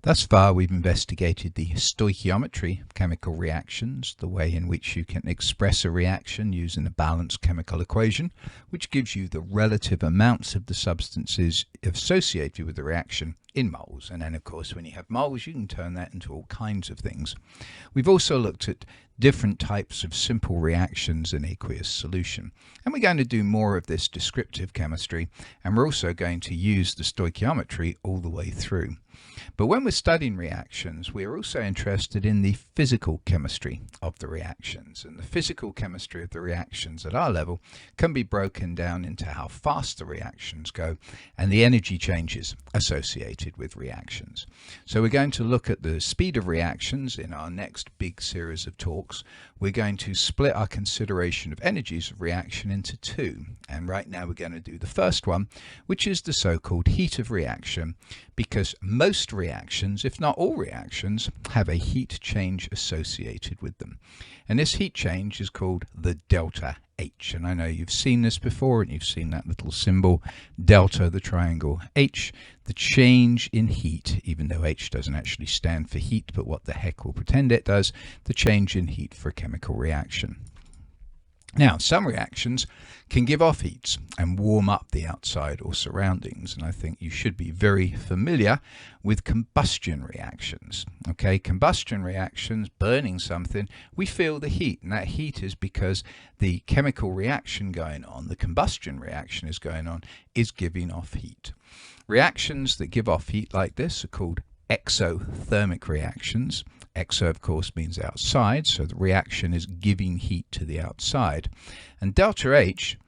Thus far, we've investigated the stoichiometry of chemical reactions, the way in which you can express a reaction using a balanced chemical equation, which gives you the relative amounts of the substances associated with the reaction in moles. And then, of course, when you have moles, you can turn that into all kinds of things. We've also looked at different types of simple reactions in aqueous solution. And we're going to do more of this descriptive chemistry, and we're also going to use the stoichiometry all the way through. But when we're studying reactions, we're also interested in the physical chemistry of the reactions. And the physical chemistry of the reactions at our level can be broken down into how fast the reactions go and the energy changes associated with reactions. So we're going to look at the speed of reactions in our next big series of talks. We're going to split our consideration of energies of reaction into two. And right now we're going to do the first one, which is the so-called heat of reaction, because most reactions, if not all reactions, have a heat change associated with them. And this heat change is called the delta H. And I know you've seen this before, and you've seen that little symbol, delta, the triangle H, the change in heat, even though H doesn't actually stand for heat, but what the heck we'll pretend it does, the change in heat for a chemical reaction. Now, some reactions can give off heats and warm up the outside or surroundings, and I think you should be very familiar with combustion reactions. Okay, combustion reactions, burning something, we feel the heat, and that heat is because the chemical reaction going on, the combustion reaction is going on, is giving off heat. Reactions that give off heat like this are called exothermic reactions. Exo, of course, means outside, so the reaction is giving heat to the outside. And delta H,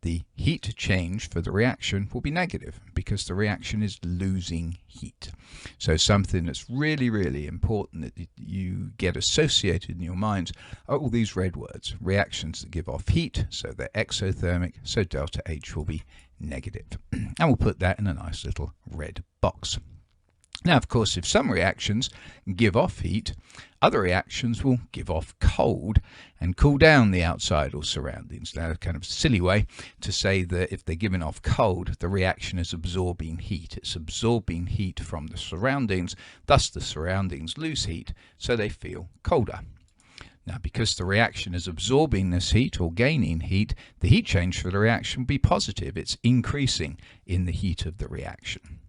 the heat change for the reaction, will be negative because the reaction is losing heat. So something that's really, really important that you get associated in your minds are all these red words, reactions that give off heat, so they're exothermic, so delta H will be negative. And we'll put that in a nice little red box. Now, of course, if some reactions give off heat, other reactions will give off cold and cool down the outside or surroundings. Now, a kind of silly way to say that if they're giving off cold, the reaction is absorbing heat. It's absorbing heat from the surroundings, thus the surroundings lose heat, so they feel colder. Now, because the reaction is absorbing this heat or gaining heat, the heat change for the reaction will be positive. It's increasing in the heat of the reaction.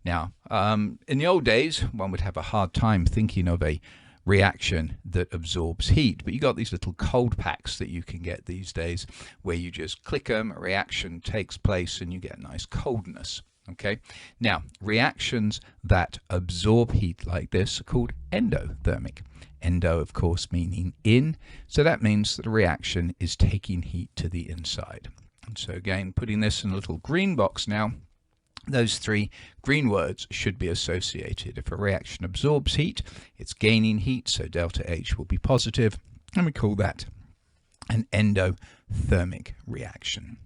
Now, in the old days, one would have a hard time thinking of a reaction that absorbs heat, but you got these little cold packs that you can get these days where you just click them, a reaction takes place, and you get nice coldness. Okay, now reactions that absorb heat like this are called endothermic. Endo, of course, meaning in, so that means that a reaction is taking heat to the inside. And so again, putting this in a little green box now, those three green words should be associated. If a reaction absorbs heat, it's gaining heat, so delta H will be positive, and we call that an endothermic reaction.